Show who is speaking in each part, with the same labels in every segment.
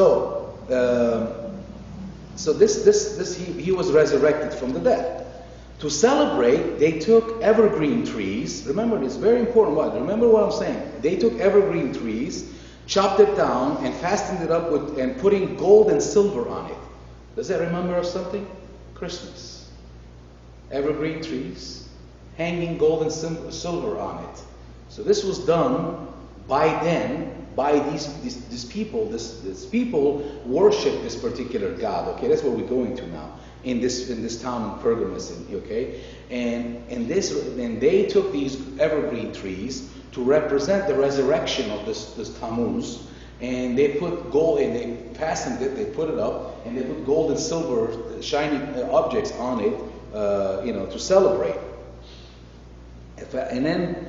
Speaker 1: So, he was resurrected from the dead. To celebrate, they took evergreen trees. Remember, this very important one. Remember what I'm saying. They took evergreen trees, chopped it down, and fastened it up and putting gold and silver on it. Does that remember of something? Christmas. Evergreen trees, hanging gold and silver on it. So this was done by then, by these people. These people worship this particular god. Okay, that's what we're going to now in this town in Pergamos. Okay, and they took these evergreen trees to represent the resurrection of this Tammuz, and they put gold and they fastened it. They put it up and they put gold and silver shiny objects on it, to celebrate. And then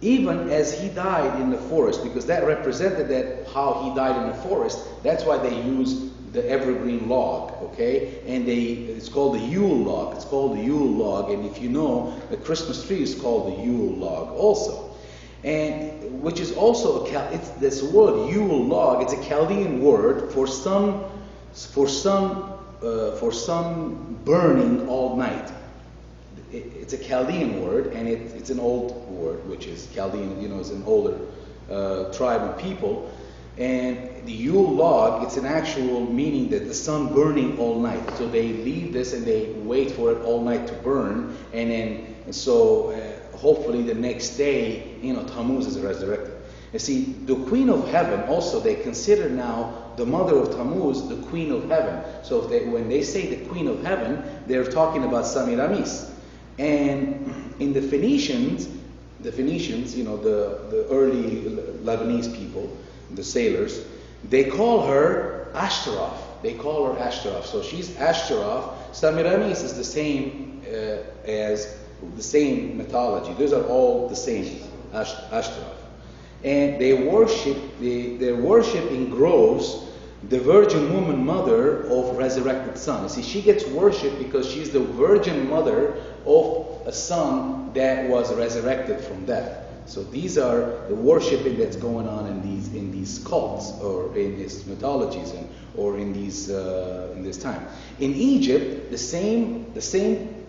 Speaker 1: even as he died in the forest, because that represented that how he died in the forest, that's why they used the evergreen log, okay? And it's called the Yule log. It's called the Yule log, and if you know, the Christmas tree is called the Yule log also. And which is also it's this word Yule log. It's a Chaldean word for sun burning all night. It's a Chaldean word, and it's an old word, which is Chaldean, is an older tribe of people. And the Yule log, it's an actual meaning that the sun burning all night. So they leave this and they wait for it all night to burn, hopefully the next day, Tammuz is resurrected. You see, the Queen of Heaven also, they consider now the mother of Tammuz the Queen of Heaven. So when they say the Queen of Heaven, they're talking about Semiramis. And in the Phoenicians, the early Lebanese people, the sailors, they call her Ashtaroth. So she's Ashtaroth. Semiramis is the same as the same mythology. Those are all the same, Ashtaroth. And they're worshiping groves the virgin woman mother of resurrected son. You see, she gets worshipped because she's the virgin mother of a son that was resurrected from death. So these are the worshiping that's going on in these cults, or in these mythologies, or in this time. In Egypt, the same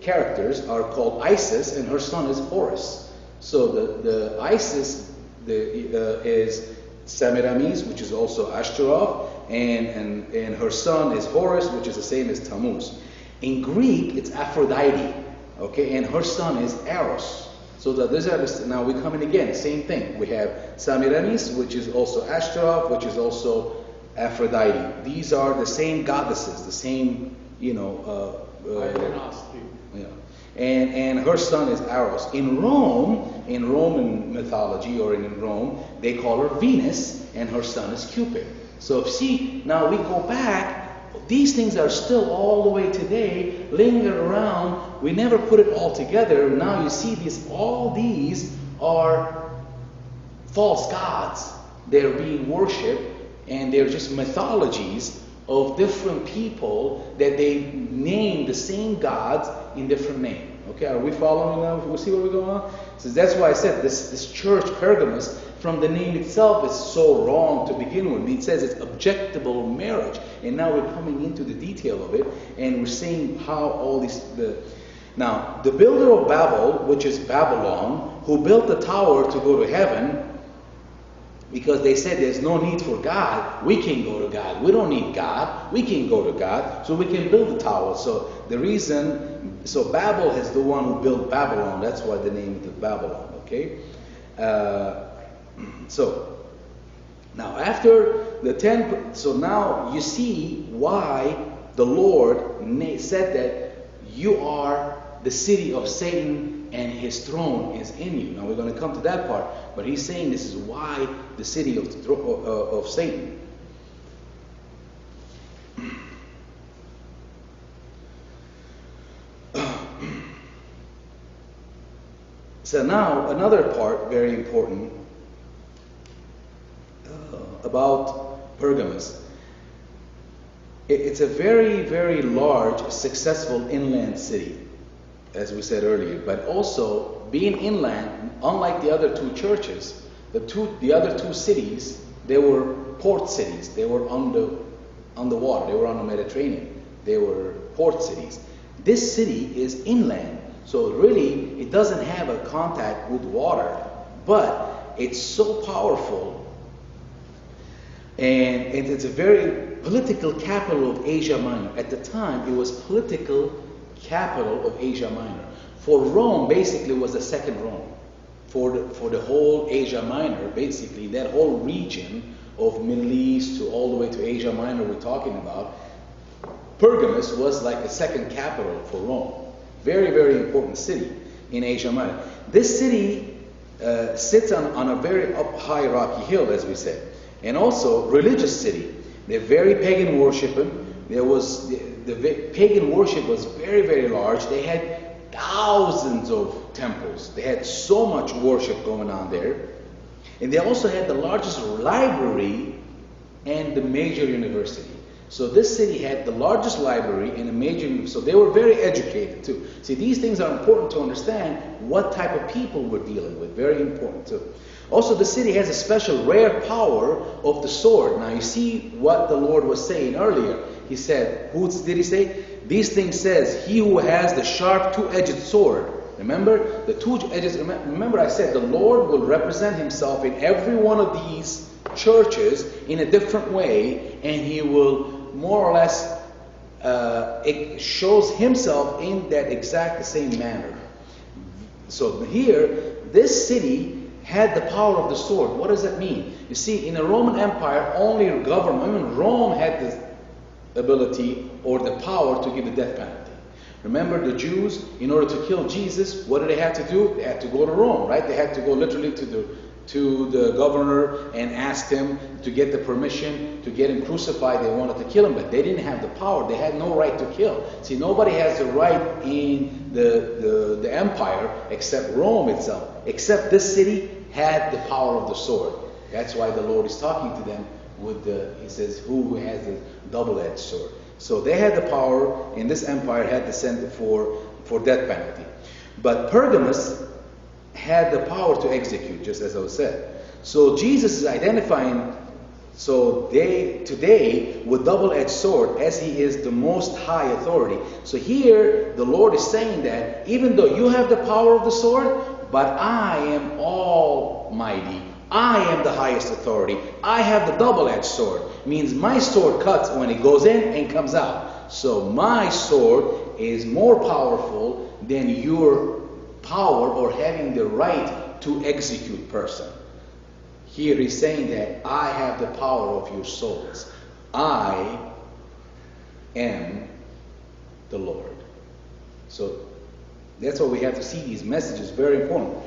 Speaker 1: characters are called Isis, and her son is Horus. So the Isis is Semiramis, which is also Ashtaroth, and her son is Horus, which is the same as Tammuz. In Greek, it's Aphrodite, okay, and her son is Eros. So now we're coming again, same thing. We have Semiramis, which is also Ashtaroth, which is also Aphrodite. These are the same goddesses, the same, and her son is Eros. In Roman mythology, or in Rome, they call her Venus, and her son is Cupid. So see, now we go back. These things are still all the way today, linger around. We never put it all together. Now you see all these are false gods. They're being worshipped, and they're just mythologies of different people that they name the same gods in different names. Okay, are we following now? We see where we're going on? So that's why I said this church, Pergamos, from the name itself is so wrong to begin with. It says it's objectable marriage, and now we're coming into the detail of it, and we're seeing how all these. Now, the builder of Babel, which is Babylon, who built the tower to go to heaven, because they said there's no need for God, we can go to God. We don't need God. We can go to God, so we can build the tower. So Babel is the one who built Babylon. That's why the name is Babylon. Okay. So now after the 10, so now you see why the Lord said that you are the city of Satan and his throne is in you. Now we're going to come to that part, but he's saying this is why the city of Satan. So now another part, very important, about Pergamos. It's a very, very large, successful inland city, as we said earlier. But also, being inland, unlike the other two churches, the other two cities, They were port cities. They were on the water. They were on the Mediterranean. They were port cities. This city is inland, so really it doesn't have a contact with water, but it's so powerful, and it's a very political capital of Asia Minor. At the time, it was political capital of Asia Minor. For Rome, basically, was the second Rome. For the whole Asia Minor, basically, that whole region of Middle East to all the way to Asia Minor we're talking about, Pergamus was like the second capital for Rome. Very, very important city in Asia Minor. This city sits on a very up high rocky hill, as we said, and also religious city. They're very pagan worshiping. There was the pagan worship was very, very large. They had thousands of temples. They had so much worship going on there, and they also had the largest library and the major university. So this city had the largest library and a major, so they were very educated too. See, these things are important to understand what type of people we're dealing with. Very important too. Also, the city has a special rare power of the sword. Now you see what the Lord was saying earlier. He said, who did he say? These things says, he who has the sharp two-edged sword. Remember, the two-edged, remember I said the Lord will represent himself in every one of these churches in a different way, and he will more or less it shows himself in that exact same manner. So here, this city had the power of the sword. What does that mean? You see, in the Roman Empire, only government, even Rome had the ability or the power to give the death penalty. Remember, the Jews, in order to kill Jesus, what did they have to do? They had to go to Rome, right? They had to go literally to the governor and ask him to get the permission to get him crucified. They wanted to kill him, but they didn't have the power. They had no right to kill. See, nobody has the right in the empire except Rome itself. Except this city had the power of the sword. That's why the Lord is talking to them with he says, who has the double-edged sword. So they had the power in this empire, had the sentence for death penalty. But Pergamus had the power to execute, just as I said. So Jesus is identifying, so today with double-edged sword, as he is the most high authority. So here the Lord is saying that even though you have the power of the sword, but I am almighty. I am the highest authority. I have the double-edged sword. Means my sword cuts when it goes in and comes out. So my sword is more powerful than your power or having the right to execute person. Here he's saying that I have the power of your souls. I am the Lord. So that's why we have to see these messages. Very important.